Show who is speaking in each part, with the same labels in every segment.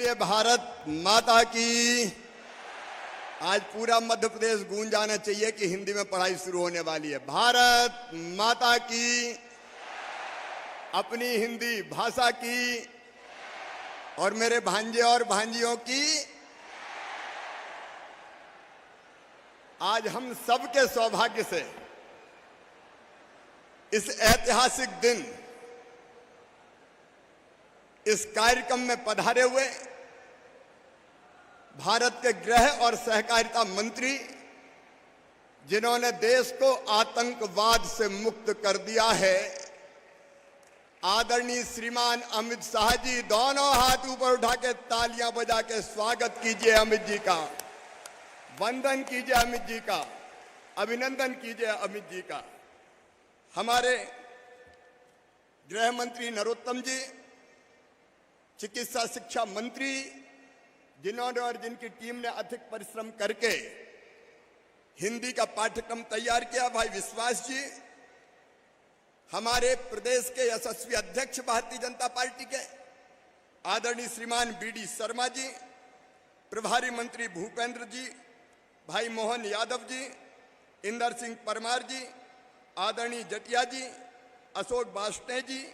Speaker 1: बोलिए भारत माता की। आज पूरा मध्य प्रदेश गूंज जाना चाहिए कि हिंदी में पढ़ाई शुरू होने वाली है। भारत माता की, अपनी हिंदी भाषा की और मेरे भांजे और भांजियों की। आज हम सबके सौभाग्य से इस ऐतिहासिक दिन इस कार्यक्रम में पधारे हुए भारत के गृह और सहकारिता मंत्री, जिन्होंने देश को आतंकवाद से मुक्त कर दिया है, आदरणीय श्रीमान अमित शाह जी, दोनों हाथ ऊपर उठा के तालियां बजा के स्वागत कीजिए अमित जी का, वंदन कीजिए अमित जी का, अभिनंदन कीजिए अमित जी का। हमारे गृह मंत्री नरोत्तम जी, चिकित्सा शिक्षा मंत्री, जिन्होंने और जिनकी टीम ने अथिक परिश्रम करके हिंदी का पाठ्यक्रम तैयार किया, भाई विश्वास जी, हमारे प्रदेश के यशस्वी अध्यक्ष भारतीय जनता पार्टी के आदरणीय श्रीमान बीडी शर्मा जी, प्रभारी मंत्री भूपेंद्र जी, भाई मोहन यादव जी, इंदर सिंह परमार जी, आदरणीय जटिया जी, अशोक बास्टे जी,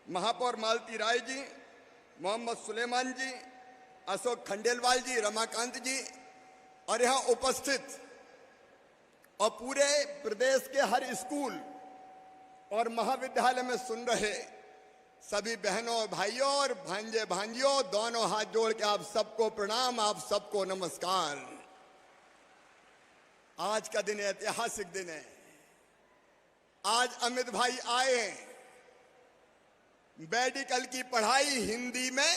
Speaker 1: महापौर मालती राय जी, मोहम्मद सुलेमान जी, अशोक खंडेलवाल जी, रमाकांत जी, और यहाँ उपस्थित और पूरे प्रदेश के हर स्कूल और महाविद्यालय में सुन रहे सभी बहनों और भाइयों और भांजे भांजियों, दोनों हाथ जोड़ के आप सबको प्रणाम, आप सबको नमस्कार। आज का दिन ऐतिहासिक दिन है। आज अमित भाई आए हैं। मेडिकल की पढ़ाई हिंदी में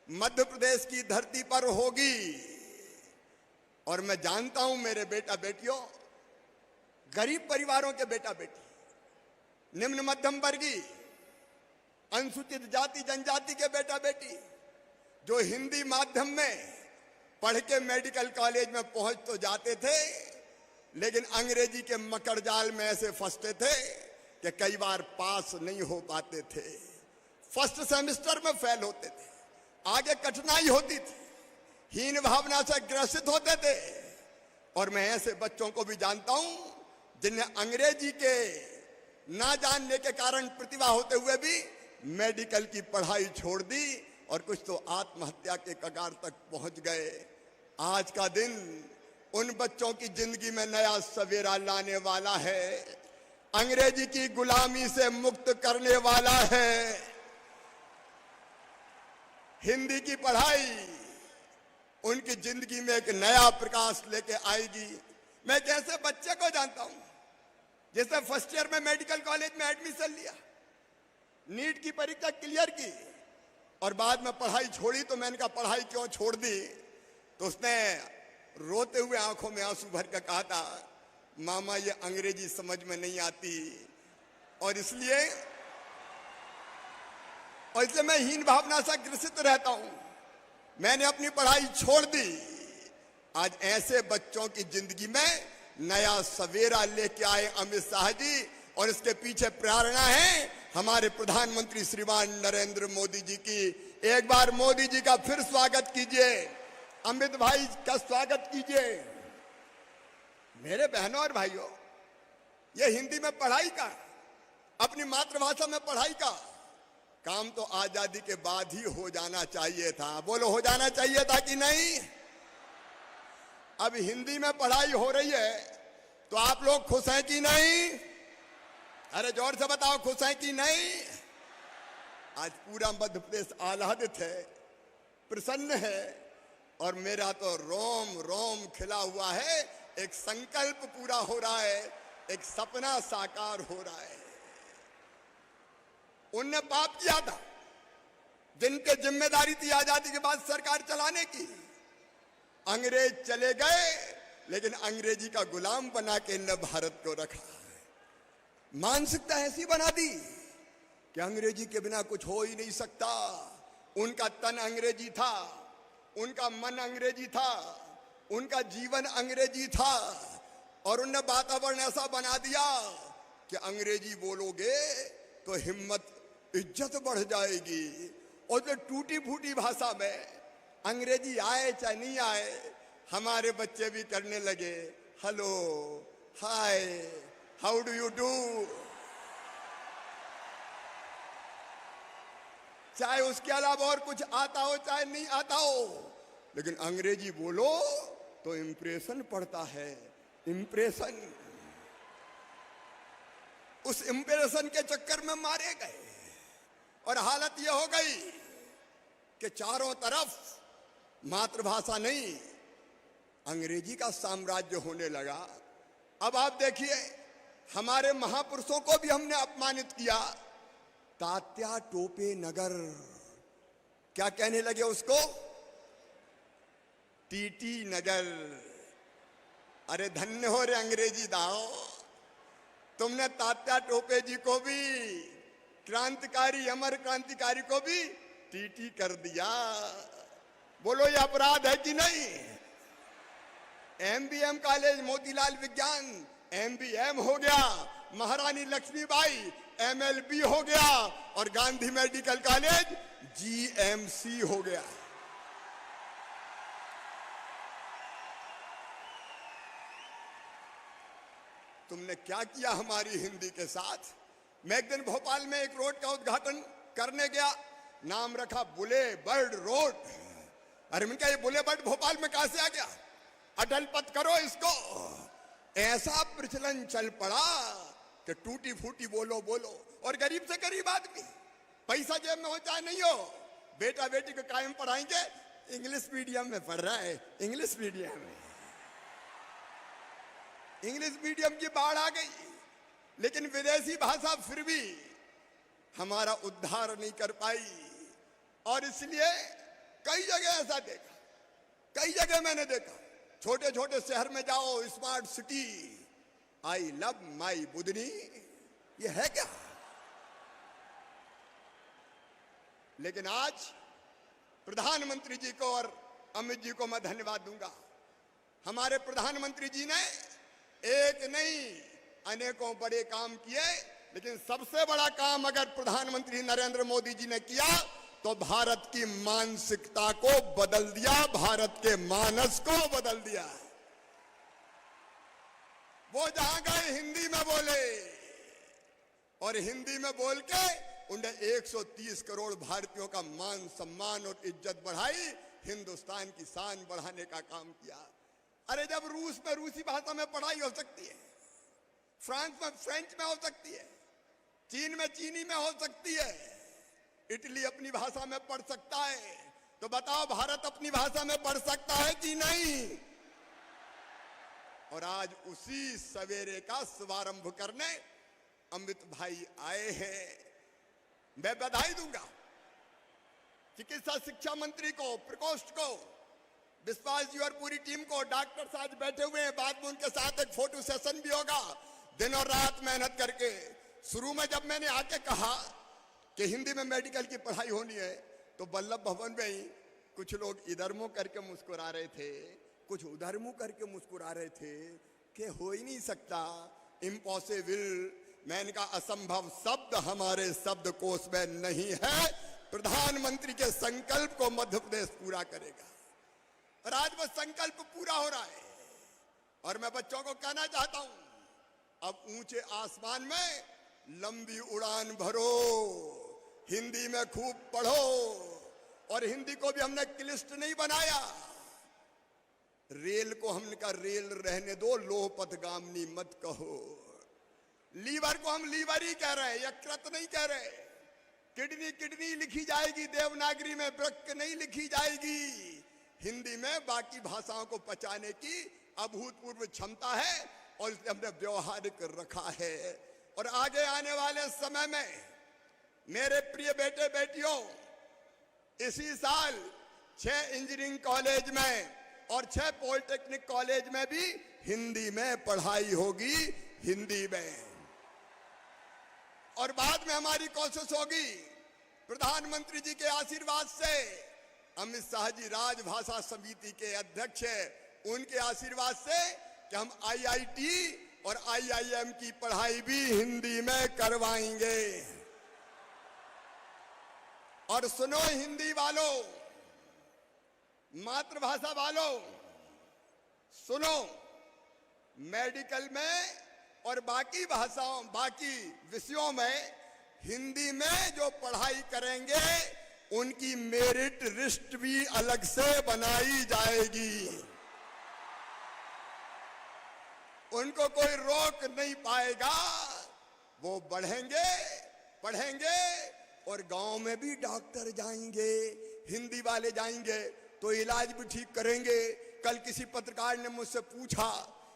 Speaker 1: मध्य प्रदेश की धरती पर होगी, और मैं जानता हूं मेरे बेटा बेटियों, गरीब परिवारों के बेटा बेटी, निम्न मध्यम वर्गीय, अनुसूचित जाति जनजाति के बेटा बेटी, जो हिंदी माध्यम में पढ़ के मेडिकल कॉलेज में पहुंच तो जाते थे, लेकिन अंग्रेजी के मकर जाल में ऐसे फंसते थे कि कई बार पास नहीं हो पाते थे, फर्स्ट सेमेस्टर में फेल होते थे, आगे कठिनाई होती थी, हीन भावना से ग्रसित होते थे। और मैं ऐसे बच्चों को भी जानता हूं जिन्हें अंग्रेजी के ना जानने के कारण प्रतिभा होते हुए भी मेडिकल की पढ़ाई छोड़ दी और कुछ तो आत्महत्या के कगार तक पहुंच गए। आज का दिन उन बच्चों की जिंदगी में नया सवेरा लाने वाला है, अंग्रेजी की गुलामी से मुक्त करने वाला है। हिंदी की पढ़ाई उनकी जिंदगी में एक नया प्रकाश लेके आएगी। मैं एक ऐसे बच्चे को जानता हूं जिसने फर्स्ट ईयर में मेडिकल कॉलेज में एडमिशन लिया, नीट की परीक्षा क्लियर की और बाद में पढ़ाई छोड़ी। तो मैंने कहा पढ़ाई क्यों छोड़ दी? तो उसने रोते हुए आंखों में आंसू भर कर कहा था, मामा ये अंग्रेजी समझ में नहीं आती और इसलिए मैं हीन भावना से ग्रसित रहता हूं, मैंने अपनी पढ़ाई छोड़ दी। आज ऐसे बच्चों की जिंदगी में नया सवेरा लेके आए अमित शाह जी, और इसके पीछे प्रेरणा है हमारे प्रधानमंत्री श्रीमान नरेंद्र मोदी जी की। एक बार मोदी जी का फिर स्वागत कीजिए, अमित भाई का स्वागत कीजिए। मेरे बहनों और भाइयों, ये हिंदी में पढ़ाई का, अपनी मातृभाषा में पढ़ाई का काम तो आजादी के बाद ही हो जाना चाहिए था। बोलो, हो जाना चाहिए था कि नहीं? अब हिंदी में पढ़ाई हो रही है तो आप लोग खुश हैं कि नहीं? अरे जोर से बताओ, खुश हैं कि नहीं? आज पूरा मध्य प्रदेश आह्लादित है, प्रसन्न है, और मेरा तो रोम रोम खिला हुआ है। एक संकल्प पूरा हो रहा है, एक सपना साकार हो रहा है। उनने पाप किया था जिनके जिम्मेदारी थी आजादी के बाद सरकार चलाने की। अंग्रेज चले गए, लेकिन अंग्रेजी का गुलाम बना के इनने भारत को रखा। मानसिकता ऐसी बना दी कि अंग्रेजी के बिना कुछ हो ही नहीं सकता। उनका तन अंग्रेजी था, उनका मन अंग्रेजी था, उनका जीवन अंग्रेजी था, और उनने वातावरण ऐसा बना दिया कि अंग्रेजी बोलोगे तो हिम्मत, इज्जत बढ़ जाएगी, और जो टूटी फूटी भाषा में अंग्रेजी आए चाहे नहीं आए, हमारे बच्चे भी करने लगे hello, hi, how do you do. चाहे उसके अलावा और कुछ आता हो चाहे नहीं आता हो, लेकिन अंग्रेजी बोलो तो इंप्रेशन पड़ता है, इंप्रेशन। उस इंप्रेशन के चक्कर में मारे गए और हालत यह हो गई कि चारों तरफ मातृभाषा नहीं अंग्रेजी का साम्राज्य होने लगा। अब आप देखिए, हमारे महापुरुषों को भी हमने अपमानित किया। तात्या टोपे नगर, क्या कहने लगे उसको? टीटी नगर। अरे धन्य हो रे अंग्रेजी दाओ, तुमने तात्या टोपे जी को भी, क्रांतिकारी अमर क्रांतिकारी को भी टीटी कर दिया। बोलो ये अपराध है कि नहीं? एमबीएम कॉलेज मोतीलाल विज्ञान एमबीएम हो गया, महारानी लक्ष्मीबाई एमएलबी हो गया और गांधी मेडिकल कॉलेज जीएमसी हो गया। तुमने क्या किया हमारी हिंदी के साथ? मैं एक दिन भोपाल में एक रोड का उद्घाटन करने गया, नाम रखा बुले बर्ड रोड। अरे मैंने कहा ये बुले बर्ड भोपाल में कहां से आ गया? अटल पथ करो इसको। ऐसा प्रचलन चल पड़ा कि टूटी फूटी बोलो बोलो। और गरीब से गरीब आदमी, पैसा जेब में हो चाहे नहीं हो, बेटा बेटी को कायम पढ़ाएंगे, इंग्लिश मीडियम में पढ़ रहा है, इंग्लिश मीडियम में। इंग्लिश मीडियम की बाढ़ आ गई, लेकिन विदेशी भाषा फिर भी हमारा उद्धार नहीं कर पाई। और इसलिए कई जगह ऐसा देखा, कई जगह मैंने देखा, छोटे छोटे शहर में जाओ, smart city, I love my Budhni, ये है क्या? लेकिन आज प्रधानमंत्री जी को और अमित जी को मैं धन्यवाद दूंगा। हमारे प्रधानमंत्री जी ने एक नहीं अनेकों बड़े काम किए, लेकिन सबसे बड़ा काम अगर प्रधानमंत्री नरेंद्र मोदी जी ने किया तो भारत की मानसिकता को बदल दिया, भारत के मानस को बदल दिया। वो जहां गए हिंदी में बोले और हिंदी में बोल के उन्हें 130 करोड़ भारतीयों का मान सम्मान और इज्जत बढ़ाई, हिंदुस्तान की शान बढ़ाने का काम किया। अरे जब रूस में रूसी भाषा में पढ़ाई हो सकती है, फ्रांस में फ्रेंच में हो सकती है, चीन में चीनी में हो सकती है, इटली अपनी भाषा में पढ़ सकता है, तो बताओ भारत अपनी भाषा में पढ़ सकता है कि नहीं? और आज उसी सवेरे का शुभारंभ करने अमित भाई आए हैं। मैं बधाई दूंगा चिकित्सा शिक्षा मंत्री को, प्रकोष्ठ को, विश्वास जी और पूरी टीम को। डॉक्टर आज बैठे हुए हैं, बाद में उनके साथ एक फोटो सेशन भी होगा। दिन और रात मेहनत करके, शुरू में जब मैंने आके कहा कि हिंदी में मेडिकल की पढ़ाई होनी है, तो वल्लभ भवन में ही कुछ लोग इधर मुंह करके मुस्कुरा रहे थे, कुछ उधर मुंह करके मुस्कुरा रहे थे कि हो ही नहीं सकता, इम्पॉसिबल। मैंने कहा असंभव शब्द हमारे शब्दकोश में नहीं है। प्रधानमंत्री के संकल्प को मध्य प्रदेश पूरा करेगा और आज वो संकल्प पूरा हो रहा है। और मैं बच्चों को कहना चाहता हूं, अब ऊंचे आसमान में लंबी उड़ान भरो, हिंदी में खूब पढ़ो। और हिंदी को भी हमने क्लिष्ट नहीं बनाया। रेल को हमने कहा रेल रहने दो, लोह पथगामिनी मत कहो। लीवर को हम लीवर ही कह रहे हैं, यकृत नहीं कह रहे। किडनी किडनी लिखी जाएगी देवनागरी में, वृक्क नहीं लिखी जाएगी। हिंदी में बाकी भाषाओं को पचाने की अभूतपूर्व क्षमता है और इसे हमने व्यवहारिक रखा है। और आगे आने वाले समय में मेरे प्रिय बेटे बेटियों, इसी साल 6 इंजीनियरिंग कॉलेज में और 6 पॉलिटेक्निक कॉलेज में भी हिंदी में पढ़ाई होगी, हिंदी में। और बाद में हमारी कोशिश होगी प्रधानमंत्री जी के आशीर्वाद से, अमित शाह जी राजभाषा समिति के अध्यक्ष हैं, उनके आशीर्वाद से कि हम आईआईटी और आईआईएम की पढ़ाई भी हिंदी में करवाएंगे। और सुनो हिंदी वालों, मातृभाषा वालों, सुनो, मेडिकल में और बाकी भाषाओं, बाकी विषयों में हिंदी में जो पढ़ाई करेंगे उनकी मेरिट लिस्ट भी अलग से बनाई जाएगी। उनको कोई रोक नहीं पाएगा, वो बढ़ेंगे, पढ़ेंगे और गांव में भी डॉक्टर जाएंगे, हिंदी वाले जाएंगे तो इलाज भी ठीक करेंगे। कल किसी पत्रकार ने मुझसे पूछा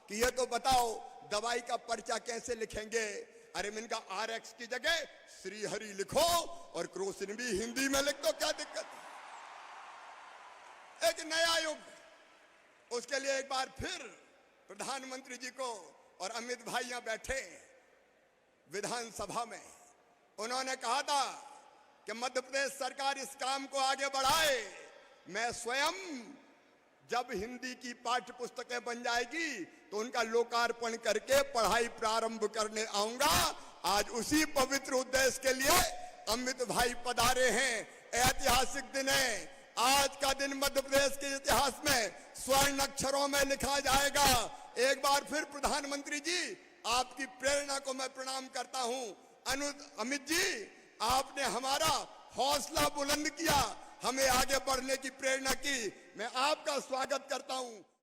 Speaker 1: कि ये तो बताओ दवाई का पर्चा कैसे लिखेंगे। अरे मैंने कहा RX की जगह श्री हरि लिखो और क्रोसिन भी हिंदी में लिख दो, क्या दिक्कत। एक नया युग, उसके लिए एक बार फिर प्रधानमंत्री जी को और अमित भाई यहां बैठे विधानसभा में, उन्होंने कहा था कि मध्य प्रदेश सरकार इस काम को आगे बढ़ाए। मैं स्वयं जब हिंदी की पाठ्य पुस्तकें बन जाएगी तो उनका लोकार्पण करके पढ़ाई प्रारंभ करने आऊंगा। आज उसी पवित्र उद्देश्य के लिए अमित भाई पधारे हैं। ऐतिहासिक दिन है, आज का दिन मध्य प्रदेश के इतिहास में स्वर्ण अक्षरों में लिखा जाएगा। एक बार फिर प्रधानमंत्री जी, आपकी प्रेरणा को मैं प्रणाम करता हूं। अमित जी, आपने हमारा हौसला बुलंद किया, हमें आगे बढ़ने की प्रेरणा की। मैं आपका स्वागत करता हूं।